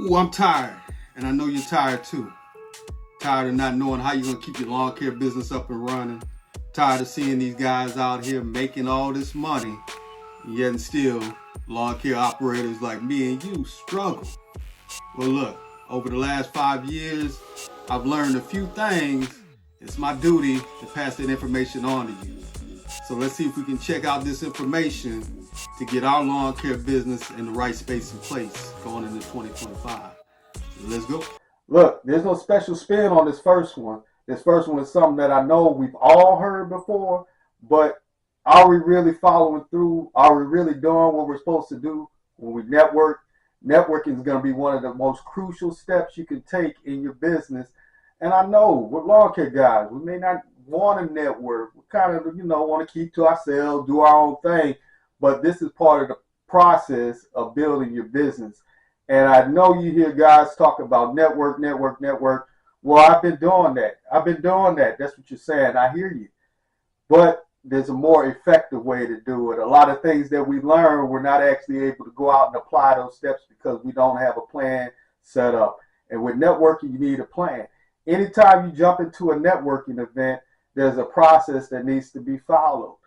Ooh, I'm tired, and I know you're tired too. Tired of not knowing how you're going to keep your lawn care business up and running. Tired of seeing these guys out here making all this money, yet still lawn care operators like me and you struggle. Well, look, over the last 5 years, I've learned a few things. It's my duty to pass that information on to you. So let's see if we can check out this information to get our lawn care business in the right space and place going into 2025. Let's go. Look, there's no special spin on this first one. This first one is something that I know we've all heard before, but are we really following through? Are we really doing what we're supposed to do when we network? Networking is going to be one of the most crucial steps you can take in your business. And I know we're lawn care guys, we may not want to network. We kind of, want to keep to ourselves, do our own thing. But this is part of the process of building your business. And I know you hear guys talk about network. Well, I've been doing that. That's what you're saying. I hear you. But there's a more effective way to do it. A lot of things that we learn, we're not actually able to go out and apply those steps because we don't have a plan set up. And with networking, you need a plan. Anytime you jump into a networking event, there's a process that needs to be followed.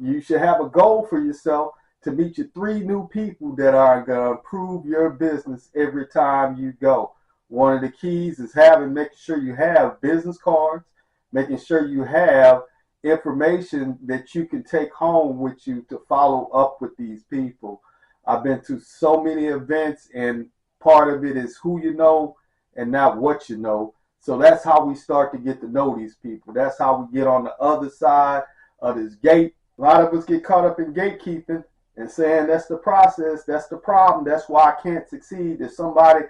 You should have a goal for yourself to meet your 3 new people that are going to improve your business every time you go. One of the keys is making sure you have business cards, making sure you have information that you can take home with you to follow up with these people. I've been to so many events, and part of it is who you know and not what you know. So that's how we start to get to know these people. That's how we get on the other side of this gate. A lot of us get caught up in gatekeeping and saying that's the process, that's the problem, that's why I can't succeed. There's somebody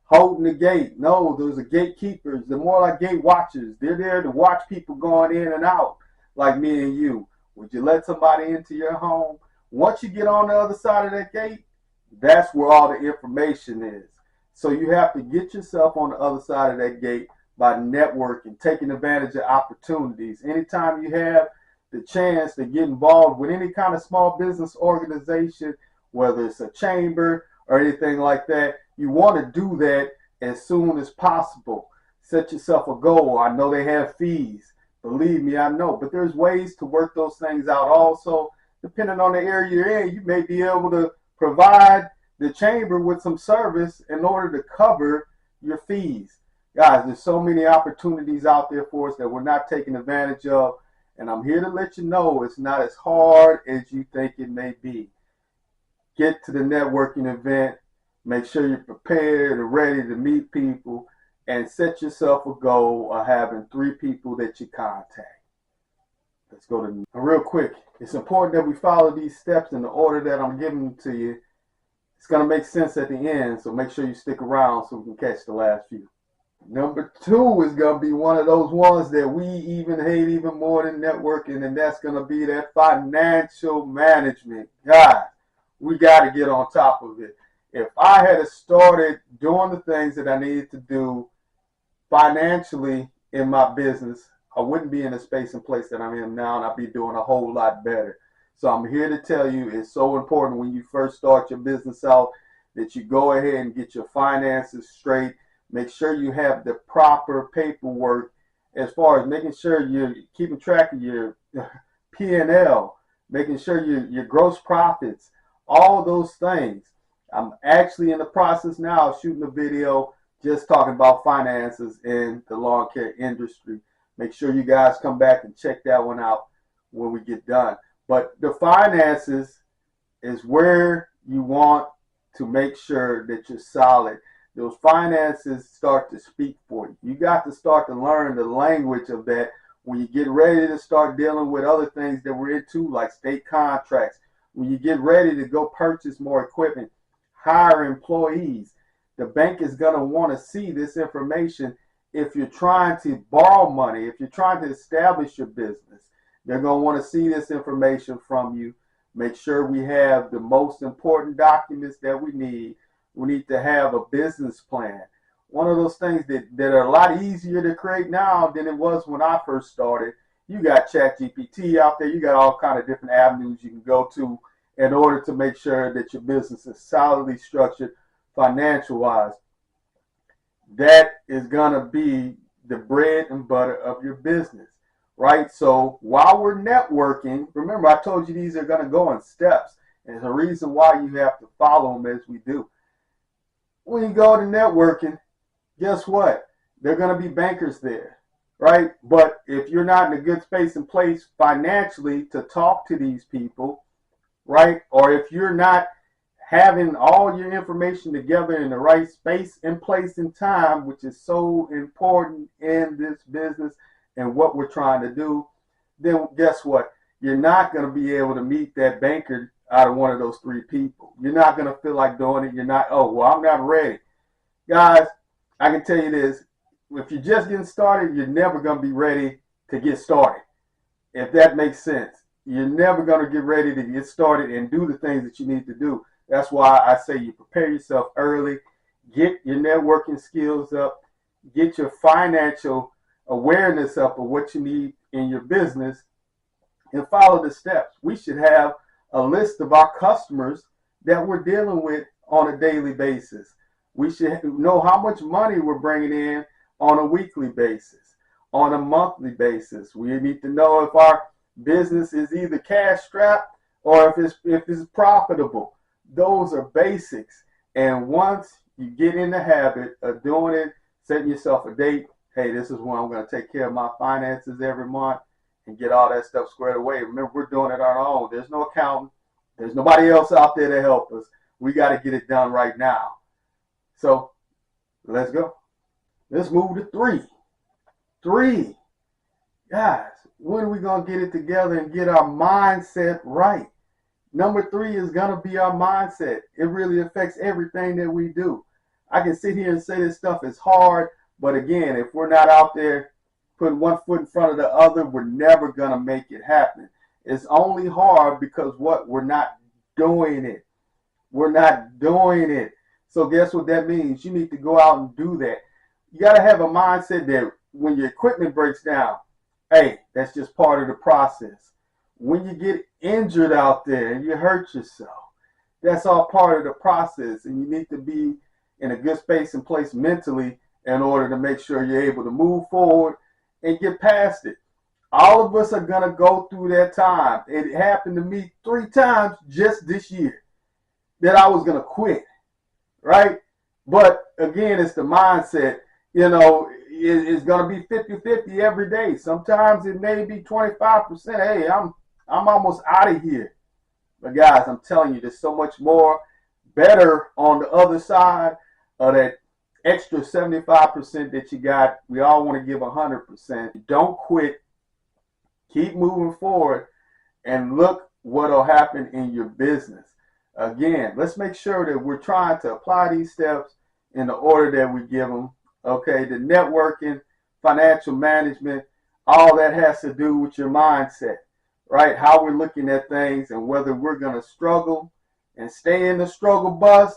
holding the gate. No, those are gatekeepers. They're more like gate watchers. They're there to watch people going in and out, like me and you. Would you let somebody into your home? Once you get on the other side of that gate, that's where all the information is. So you have to get yourself on the other side of that gate by networking, taking advantage of opportunities. Anytime you have the chance to get involved with any kind of small business organization, whether it's a chamber or anything like that, you want to do that as soon as possible. Set yourself a goal. I know they have fees. Believe me, I know. But there's ways to work those things out also. Depending on the area you're in, you may be able to provide the chamber with some service in order to cover your fees. Guys, there's so many opportunities out there for us that we're not taking advantage of. And I'm here to let you know it's not as hard as you think it may be. Get to the networking event. Make sure you're prepared and ready to meet people. And set yourself a goal of having 3 people that you contact. Let's go to real quick. It's important that we follow these steps in the order that I'm giving them to you. It's going to make sense at the end, so make sure you stick around so we can catch the last few. Number 2 is going to be one of those ones that we even hate even more than networking, and that's going to be that financial management. Guys, we got to get on top of it. If I had started doing the things that I needed to do financially in my business, I wouldn't be in the space and place that I'm in now, and I'd be doing a whole lot better. So I'm here to tell you it's so important when you first start your business out that you go ahead and get your finances straight. Make sure you have the proper paperwork as far as making sure you're keeping track of your P&L, making sure your gross profits, all those things. I'm actually in the process now of shooting a video just talking about finances in the lawn care industry. Make sure you guys come back and check that one out when we get done. But the finances is where you want to make sure that you're solid. Those finances start to speak for you. You got to start to learn the language of that when you get ready to start dealing with other things that we're into, like state contracts. When you get ready to go purchase more equipment, hire employees. The bank is going to want to see this information. If you're trying to borrow money, if you're trying to establish your business, they're going to want to see this information from you. Make sure we have the most important documents that we need. We need to have a business plan. One of those things that are a lot easier to create now than it was when I first started. You got ChatGPT out there. You got all kind of different avenues you can go to in order to make sure that your business is solidly structured financial-wise. that is going to be the bread and butter of your business, right? So while we're networking, remember I told you these are going to go in steps. And there's a reason why you have to follow them as we do. When you go to networking, guess what? There are going to be bankers there, right? But if you're not in a good space and place financially to talk to these people, right? Or if you're not having all your information together in the right space and place and time, which is so important in this business and what we're trying to do, then guess what? You're not going to be able to meet that banker out of one of those three people. You're not going to feel like doing it. You're not, oh, well, I'm not ready. Guys, I can tell you this. If you're just getting started, you're never going to be ready to get started. If that makes sense. You're never going to get ready to get started and do the things that you need to do. That's why I say you prepare yourself early, get your networking skills up, get your financial awareness up of what you need in your business, and follow the steps. We should have a list of our customers that we're dealing with on a daily basis. We should know how much money we're bringing in on a weekly basis, on a monthly basis. We need to know if our business is either cash strapped or if it's profitable. Those are basics. And once you get in the habit of doing it, setting yourself a date, hey, this is when I'm going to take care of my finances every month and get all that stuff squared away. Remember, we're doing it on our own. There's no accountant. There's nobody else out there to help us. We got to get it done right now. So let's go. Let's move to three. Three. Guys, when are we going to get it together and get our mindset right? Number three is going to be our mindset. It really affects everything that we do. I can sit here and say this stuff is hard, but again, if we're not out there putting one foot in front of the other, we're never going to make it happen. It's only hard because what? We're not doing it. We're not doing it. So guess what that means? You need to go out and do that. You got to have a mindset that when your equipment breaks down, hey, that's just part of the process. When you get injured out there and you hurt yourself, that's all part of the process. And you need to be in a good space and place mentally in order to make sure you're able to move forward and get past it. All of us are going to go through that time. It happened to me 3 times just this year that I was going to quit, right? But again, it's the mindset. You know, it's going to be 50-50 every day. Sometimes it may be 25%. Hey, I'm almost out of here. But guys, I'm telling you, there's so much more better on the other side of that extra 75% that you got. We all want to give 100%. Don't quit. Keep moving forward and look what will happen in your business. Again, let's make sure that we're trying to apply these steps in the order that we give them. Okay, the networking, financial management, all that has to do with your mindset, right? How we're looking at things and whether we're going to struggle and stay in the struggle bus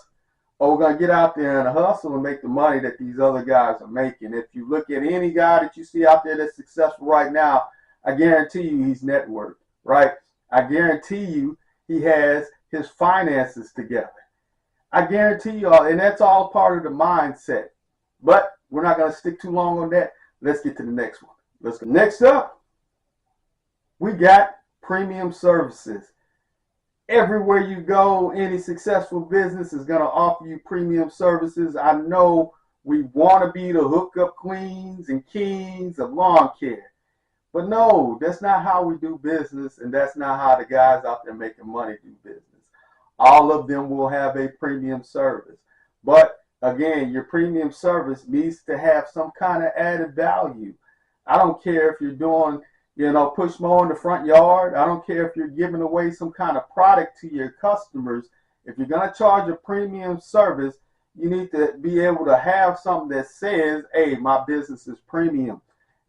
or we're going to get out there and hustle and make the money that these other guys are making. If you look at any guy that you see out there that's successful right now, I guarantee you he's networked, right? I guarantee you he has his finances together. I guarantee you all, and that's all part of the mindset. But we're not going to stick too long on that. Let's get to the next one. Let's go. Next up, we got premium services. Everywhere you go, any successful business is going to offer you premium services. I know we want to be the hookup queens and kings of lawn care. But no, that's not how we do business, and that's not how the guys out there making money do business. All of them will have a premium service. But again, your premium service needs to have some kind of added value. I don't care if you're doing, push mow in the front yard. I don't care if you're giving away some kind of product to your customers. If you're going to charge a premium service, you need to be able to have something that says, hey, my business is premium.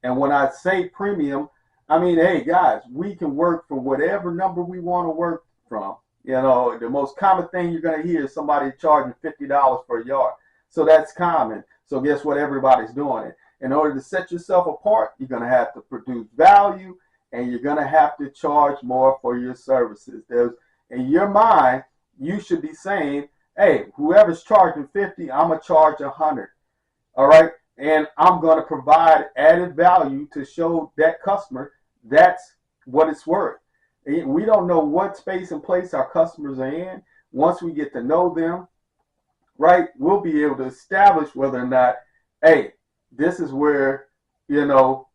And when I say premium, I mean, hey, guys, we can work for whatever number we want to work from. The most common thing you're going to hear is somebody charging $50 for a yard. So that's common. So guess what? Everybody's doing it. In order to set yourself apart, you're going to have to produce value and you're going to have to charge more for your services. In your mind, you should be saying, hey, whoever's charging 50, I'm going to charge 100. All right. And I'm going to provide added value to show that customer that's what it's worth. We don't know what space and place our customers are in. Once we get to know them, right, we'll be able to establish whether or not, hey, this is where, the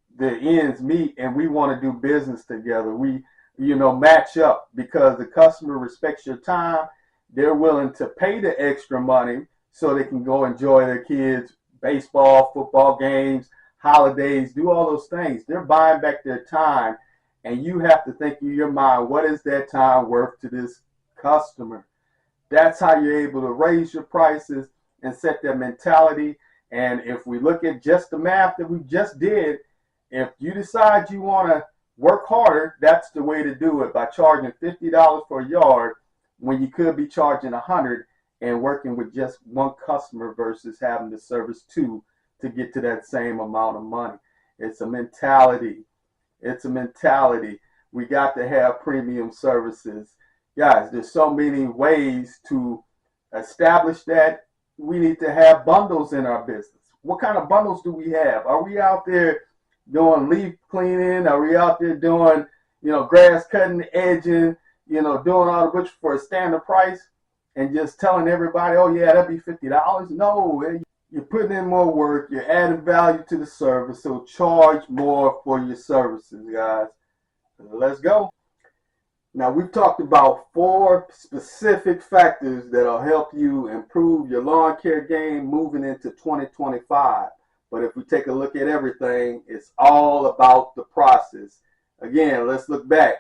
ends meet and we want to do business together. We, match up because the customer respects your time. They're willing to pay the extra money so they can go enjoy their kids' baseball, football games, holidays, do all those things. They're buying back their time, and you have to think in your mind, what is that time worth to this customer? That's how you're able to raise your prices and set that mentality. And if we look at just the math that we just did, if you decide you want to work harder, that's the way to do it, by charging $50 for a yard when you could be charging $100 and working with just one customer versus having to service two to get to that same amount of money. It's a mentality. It's a mentality. We got to have premium services. Guys, there's so many ways to establish that. We need to have bundles in our business. What kind of bundles do we have? Are we out there doing leaf cleaning? Are we out there doing, grass cutting, edging, doing all the butcher for a standard price and just telling everybody, oh yeah, that'd be $50? No, you're putting in more work. You're adding value to the service. So charge more for your services, guys. Let's go. Now, we've talked about 4 specific factors that'll help you improve your lawn care game moving into 2025. But if we take a look at everything, it's all about the process. Again, let's look back.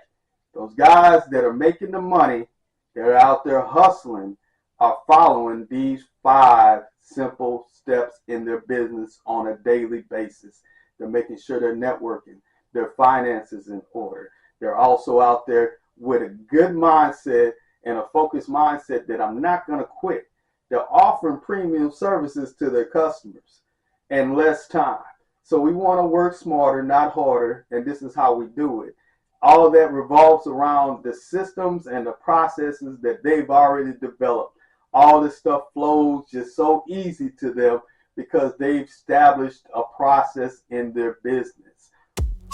Those guys that are making the money, they're out there hustling, are following these 5 simple steps in their business on a daily basis. They're making sure they're networking, their finances in order. They're also out there with a good mindset and a focused mindset that I'm not going to quit. They're offering premium services to their customers and less time. So we want to work smarter, not harder, and this is how we do it. All of that revolves around the systems and the processes that they've already developed. All this stuff flows just so easy to them because they've established a process in their business.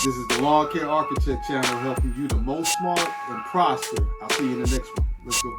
This is the Lawn Care Architect channel, helping you to mow smart and prosper. I'll see you in the next one. Let's go.